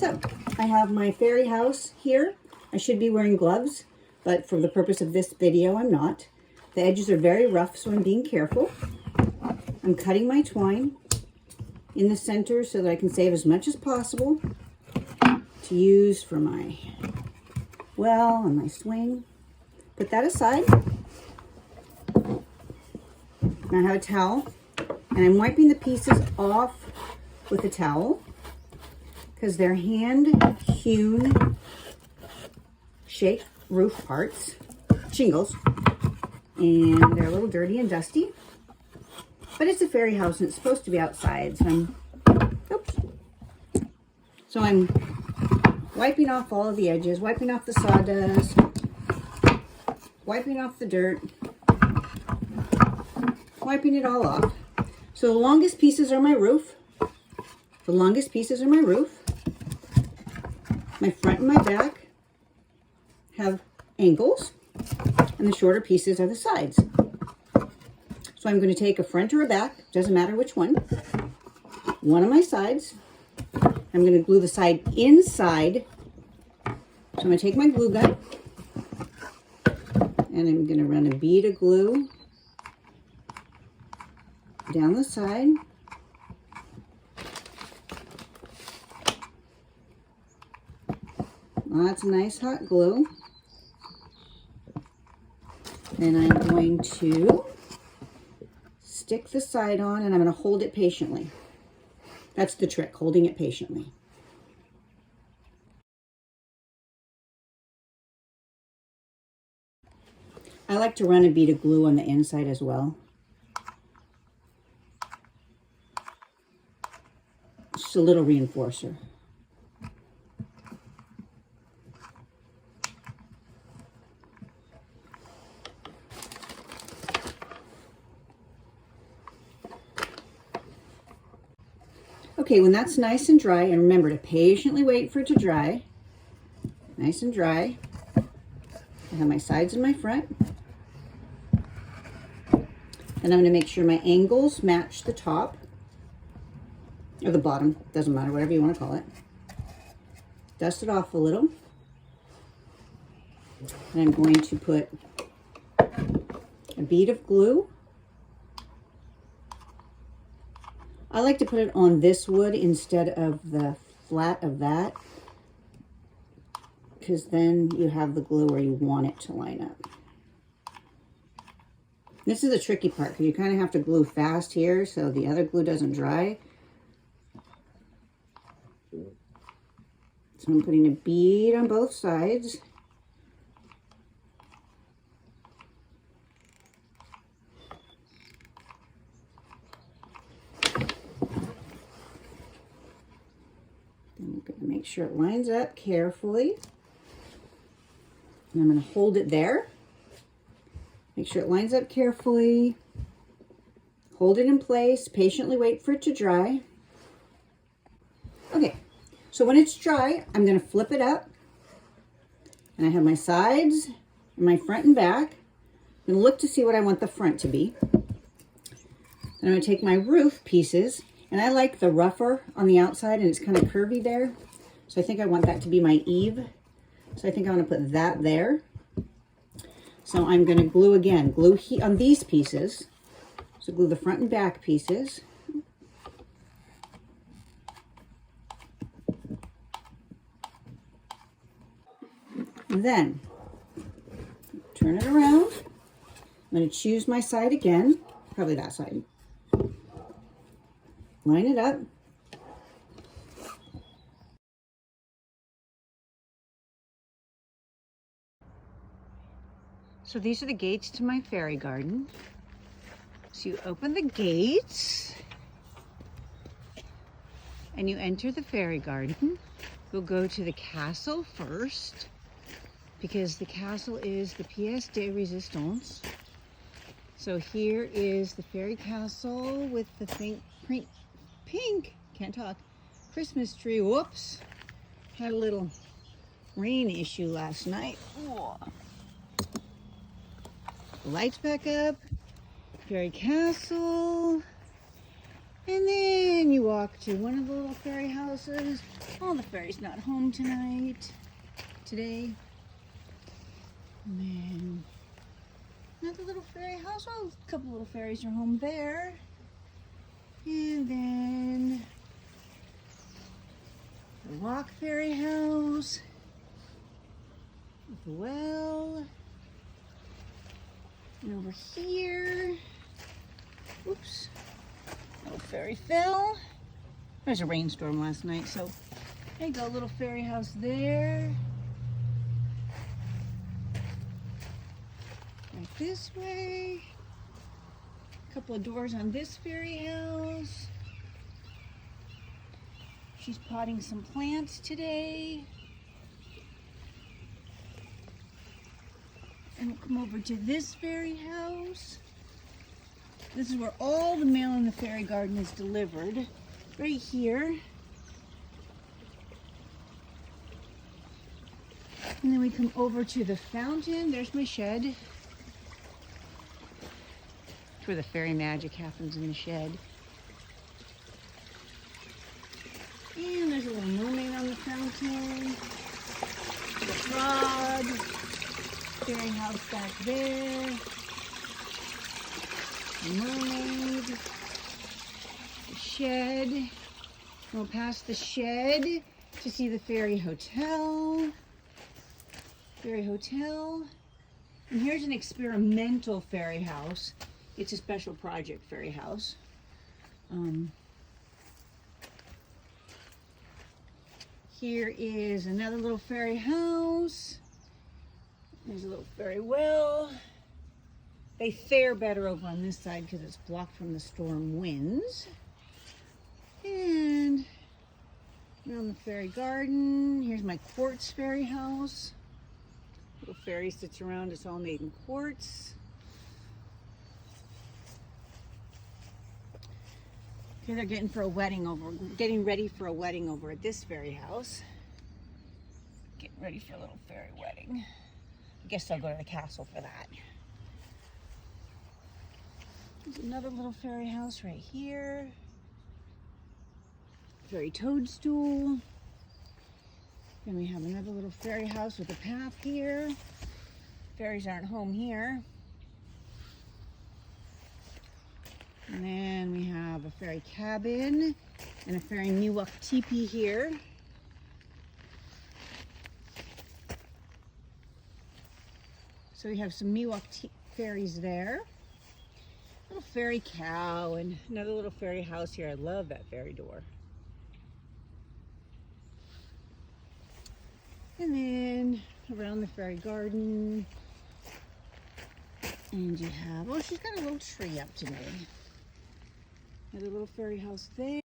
So I have my fairy house here. I should be wearing gloves, but for the purpose of this video, I'm not. The edges are very rough, so I'm being careful. I'm cutting my twine in the center so that I can save as much as possible to use for my well and my swing. Put that aside. Now I have a towel, and I'm wiping the pieces off with a towel because they're hand-hewn shake roof parts, shingles, and they're a little dirty and dusty. But it's a fairy house and it's supposed to be outside, so I'm wiping off all of the edges, wiping off the sawdust, wiping off the dirt, wiping it all off. So the longest pieces are my roof. The longest pieces are my roof. My front and my back have angles, and the shorter pieces are the sides. So I'm going to take a front or a back, doesn't matter which one of my sides. I'm going to glue the side inside. So I'm going to take my glue gun, and I'm going to run a bead of glue down the side. Lots of nice hot glue. And I'm going to stick the side on, and I'm going to hold it patiently. That's the trick, holding it patiently. I like to run a bead of glue on the inside as well. Just a little reinforcer. Okay, when that's nice and dry, and remember to patiently wait for it to dry, nice and dry, I have my sides and my front. And I'm going to make sure my angles match the top, or the bottom, doesn't matter, whatever you want to call it. Dust it off a little. And I'm going to put a bead of glue. I like to put it on this wood instead of the flat of that, because then you have the glue where you want it to line up. This is the tricky part, because you kind of have to glue fast here so the other glue doesn't dry. So I'm putting a bead on both sides. I'm going to make sure it lines up carefully. And I'm going to hold it there. Make sure it lines up carefully. Hold it in place. Patiently wait for it to dry. Okay, so when it's dry, I'm going to flip it up. And I have my sides and my front and back. I'm going to look to see what I want the front to be. And I'm going to take my roof pieces. And I like the rougher on the outside, and it's kind of curvy there. So I think I want that to be my eave. So I think I want to put that there. So I'm going to glue again, glue on these pieces. So glue the front and back pieces. And then turn it around. I'm going to choose my side again, probably that side. Line it up. So these are the gates to my fairy garden. So you open the gates and you enter the fairy garden. We'll go to the castle first because the castle is the pièce de résistance. So here is the fairy castle with the pink, can't talk, Christmas tree. Whoops, had a little rain issue last night. Whoa. The lights back up, fairy castle, And then you walk to one of the little fairy houses. Oh, the fairy's not home today. And then another little fairy house. Oh, a couple little fairies are home there. And then the Walk Fairy House with the well. And over here, oops, little fairy fell. There's a rainstorm last night, so there you go, little fairy house there. Right this way. A couple of doors on this fairy house. She's potting some plants today. And we'll come over to this fairy house. This is where all the mail in the fairy garden is delivered. Right here. And then we come over to the fountain. There's my shed. It's where the fairy magic happens, in the shed. And there's a little mermaid on the fountain. The frog. Fairy house back there. The mermaid. The shed. We'll pass the shed to see the fairy hotel. Fairy hotel. And here's an experimental fairy house. It's a special project fairy house. Here is another little fairy house. There's a little fairy well. They fare better over on this side because it's blocked from the storm winds. And around the fairy garden, here's my quartz fairy house. Little fairy sits around, it's all made in quartz. Okay, they're getting ready for a wedding over at this fairy house. Getting ready for a little fairy wedding. I guess I'll go to the castle for that. There's another little fairy house right here. Fairy toadstool. Then we have another little fairy house with a path here. Fairies aren't home here. And then we have a fairy cabin and a fairy Miwok teepee here. So we have some Miwok fairies there. Little fairy cow and another little fairy house here. I love that fairy door. And then around the fairy garden. And you have, oh, she's got a little tree up today. Another little fairy house there.